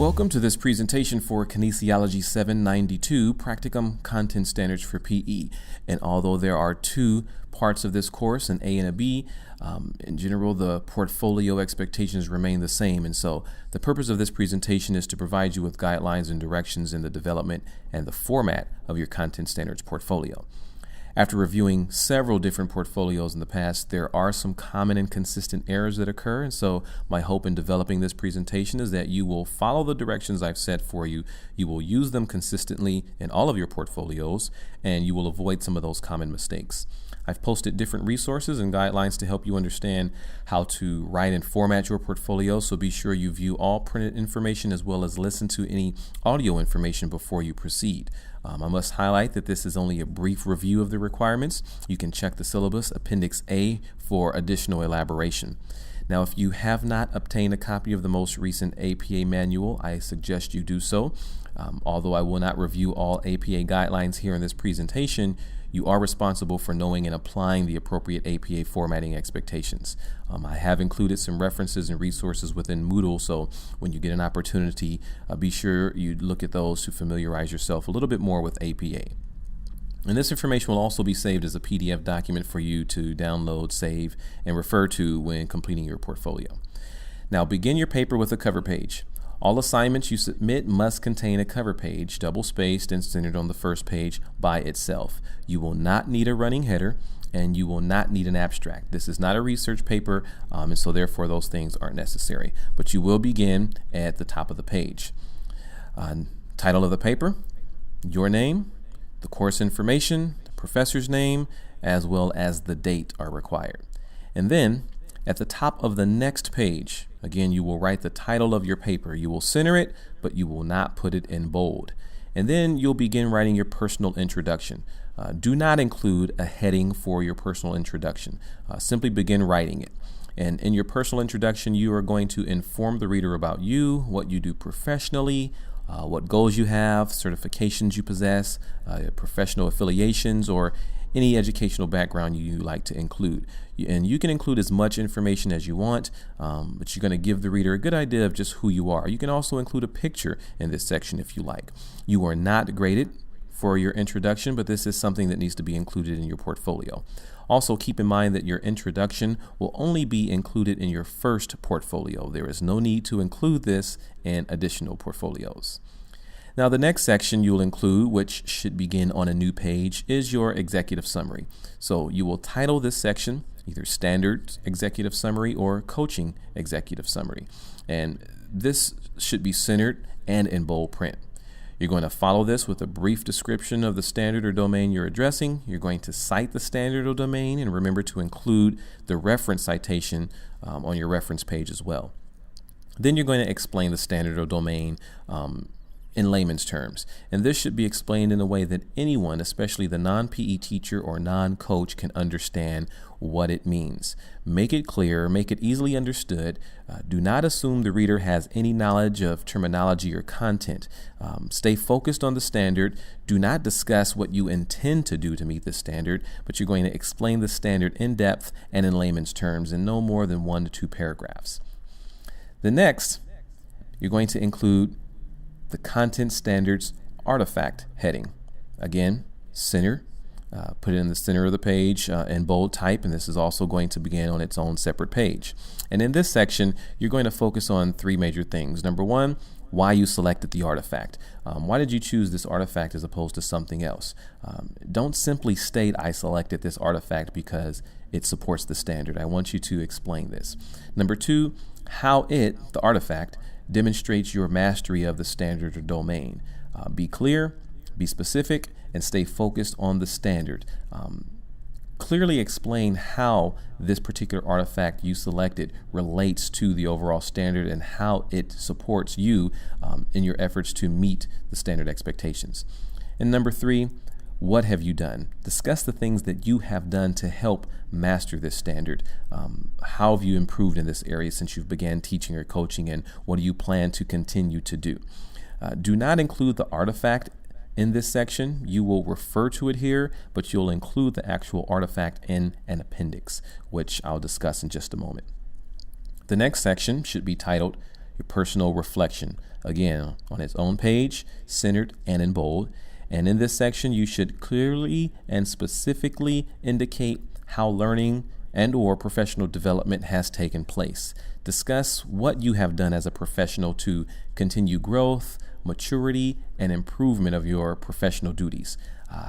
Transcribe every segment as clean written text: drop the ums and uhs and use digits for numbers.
Welcome to this presentation for Kinesiology 792 Practicum Content Standards for PE. And although there are two parts of this course, an A and a B, in general the portfolio expectations remain the same. And so the purpose of this presentation is to provide you with guidelines and directions in the development and the format of your content standards portfolio. After reviewing several different portfolios in the past, there are some common and consistent errors that occur, and so my hope in developing this presentation is that you will follow the directions I've set for you, you will use them consistently in all of your portfolios, and you will avoid some of those common mistakes. I've posted different resources and guidelines to help you understand how to write and format your portfolio, so be sure you view all printed information as well as listen to any audio information before you proceed. I must highlight that this is only a brief review of the requirements. You can check the syllabus, Appendix A, for additional elaboration. Now, if you have not obtained a copy of the most recent APA manual, I suggest you do so. Although I will not review all APA guidelines here in this presentation, you are responsible for knowing and applying the appropriate APA formatting expectations. I have included some references and resources within Moodle, so when you get an opportunity, be sure you look at those to familiarize yourself a little bit more with APA. And this information will also be saved as a PDF document for you to download, save, and refer to when completing your portfolio. Now, begin your paper with a cover page. All assignments you submit must contain a cover page, double-spaced and centered on the first page by itself. You will not need a running header, and you will not need an abstract. This is not a research paper, and so therefore those things aren't necessary. But you will begin at the top of the page. Title of the paper, your name, the course information, the professor's name, as well as the date are required. And then at the top of the next page, again, you will write the title of your paper. You will center it, but you will not put it in bold. And then you'll begin writing your personal introduction. Do not include a heading for your personal introduction. Simply begin writing it. And in your personal introduction, you are going to inform the reader about you, what you do professionally, what goals you have, certifications you possess, professional affiliations, or any educational background you like to include. And you can include as much information as you want, but you're going to give the reader a good idea of just who you are. You can also include a picture in this section if you like. You are not graded for your introduction, but this is something that needs to be included in your portfolio. Also, keep in mind that your introduction will only be included in your first portfolio. There is no need to include this in additional portfolios. Now, the next section you'll include, which should begin on a new page, is your executive summary. So you will title this section either Standard Executive Summary or Coaching Executive Summary. And this should be centered and in bold print. You're going to follow this with a brief description of the standard or domain you're addressing. You're going to cite the standard or domain, and remember to include the reference citation on your reference page as well. Then you're going to explain the standard or domain in layman's terms. And this should be explained in a way that anyone, especially the non-PE teacher or non-coach, can understand what it means. Make it clear, make it easily understood. Do not assume the reader has any knowledge of terminology or content. Stay focused on the standard. Do not discuss what you intend to do to meet the standard, but you're going to explain the standard in depth and in layman's terms in no more than 1 to 2 paragraphs. The next, you're going to include the content standards artifact heading. Again, center, put it in the center of the page in bold type, and this is also going to begin on its own separate page. And in this section, you're going to focus on 3 major things. Number 1, why you selected the artifact. Why did you choose this artifact as opposed to something else? Don't simply state, I selected this artifact because it supports the standard. I want you to explain this. Number 2, how it, the artifact, demonstrates your mastery of the standard or domain. Be clear, be specific, and stay focused on the standard. Clearly explain how this particular artifact you selected relates to the overall standard and how it supports you in your efforts to meet the standard expectations. And number 3, what have you done? Discuss the things that you have done to help master this standard. How have you improved in this area since you've began teaching or coaching, and what do you plan to continue to do? Do not include the artifact in this section. You will refer to it here, but you'll include the actual artifact in an appendix, which I'll discuss in just a moment. The next section should be titled your personal reflection. Again, on its own page, centered and in bold. And in this section, you should clearly and specifically indicate how learning and or professional development has taken place. Discuss what you have done as a professional to continue growth, maturity, and improvement of your professional duties.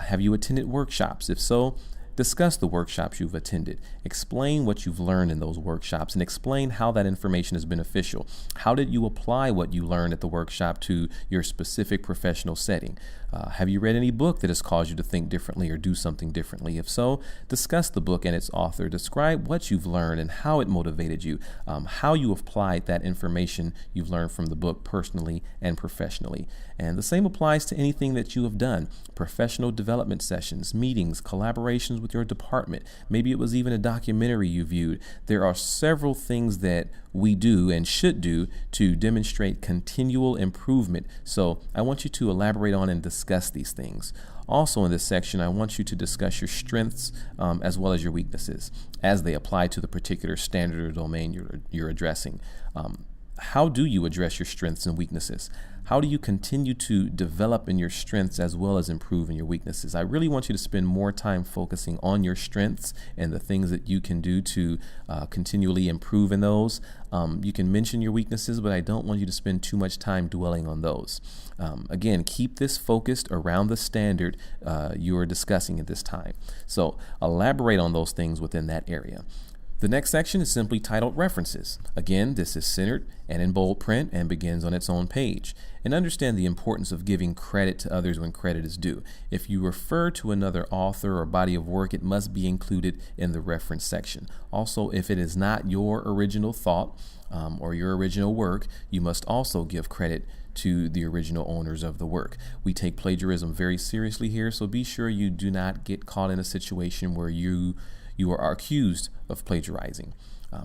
Have you attended workshops? If so, discuss the workshops you've attended. Explain what you've learned in those workshops and explain how that information is beneficial. How did you apply what you learned at the workshop to your specific professional setting? Have you read any book that has caused you to think differently or do something differently? If so, discuss the book and its author. Describe what you've learned and how it motivated you, how you applied that information you've learned from the book personally and professionally. And the same applies to anything that you have done. Professional development sessions, meetings, collaborations with your department. Maybe it was even a documentary you viewed. There are several things that we do and should do to demonstrate continual improvement. So I want you to elaborate on and discuss these things. Also in this section, I want you to discuss your strengths as well as your weaknesses as they apply to the particular standard or domain you're addressing. How do you address your strengths and weaknesses? How do you continue to develop in your strengths as well as improve in your weaknesses? I really want you to spend more time focusing on your strengths and the things that you can do to continually improve in those. You can mention your weaknesses, but I don't want you to spend too much time dwelling on those. Again, keep this focused around the standard you are discussing at this time. So elaborate on those things within that area. The next section is simply titled References. Again, this is centered and in bold print and begins on its own page. And understand the importance of giving credit to others when credit is due. If you refer to another author or body of work, it must be included in the reference section. Also, if it is not your original thought or your original work, you must also give credit to the original owners of the work. We take plagiarism very seriously here, so be sure you do not get caught in a situation where you are accused of plagiarizing.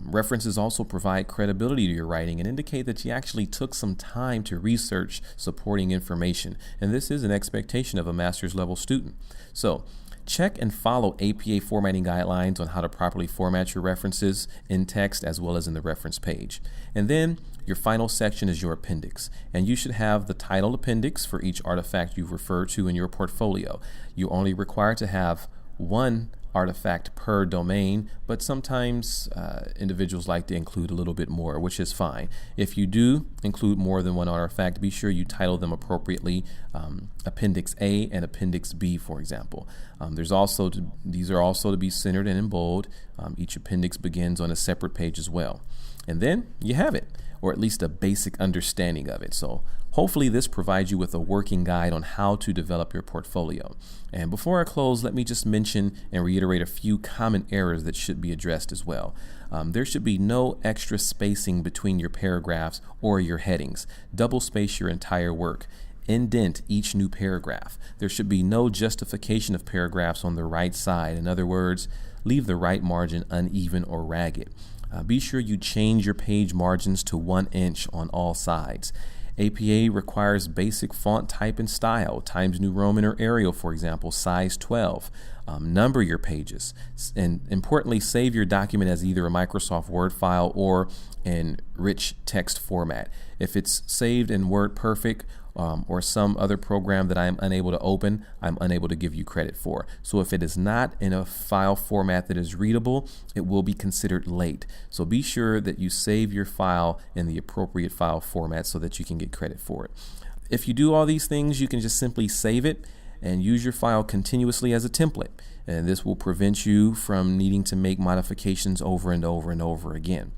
References also provide credibility to your writing and indicate that you actually took some time to research supporting information. And this is an expectation of a master's level student. So check and follow APA formatting guidelines on how to properly format your references in text as well as in the reference page. And then your final section is your appendix, and you should have the titled appendix for each artifact you've referred to in your portfolio. You're only required to have one artifact per domain, but sometimes individuals like to include a little bit more, which is fine. If you do include more than one artifact, be sure you title them appropriately, Appendix A and Appendix B, for example. These are also to be centered and in bold. Each appendix begins on a separate page as well. And then you have it, or at least a basic understanding of it. So hopefully this provides you with a working guide on how to develop your portfolio. And before I close, let me just mention and reiterate a few common errors that should be addressed as well. There should be no extra spacing between your paragraphs or your headings. Double space your entire work. Indent each new paragraph. There should be no justification of paragraphs on the right side. In other words, leave the right margin uneven or ragged. Be sure you change your page margins to 1 inch on all sides. APA requires basic font type and style, Times New Roman or Arial, for example, size 12. Number your pages. And importantly, save your document as either a Microsoft Word file or in rich text format. If it's saved in WordPerfect or some other program that I'm unable to open, I'm unable to give you credit for. So if it is not in a file format that is readable, it will be considered late. So be sure that you save your file in the appropriate file format so that you can get credit for it. If you do all these things, you can just simply save it and use your file continuously as a template. And this will prevent you from needing to make modifications over and over and over again.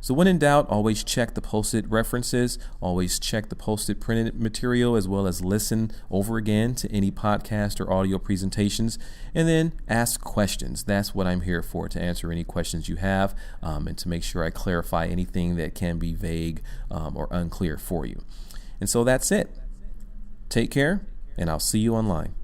So when in doubt, always check the posted references, always check the posted printed material, as well as listen over again to any podcast or audio presentations, and then ask questions. That's what I'm here for, to answer any questions you have and to make sure I clarify anything that can be vague or unclear for you. And so that's it. Take care, and I'll see you online.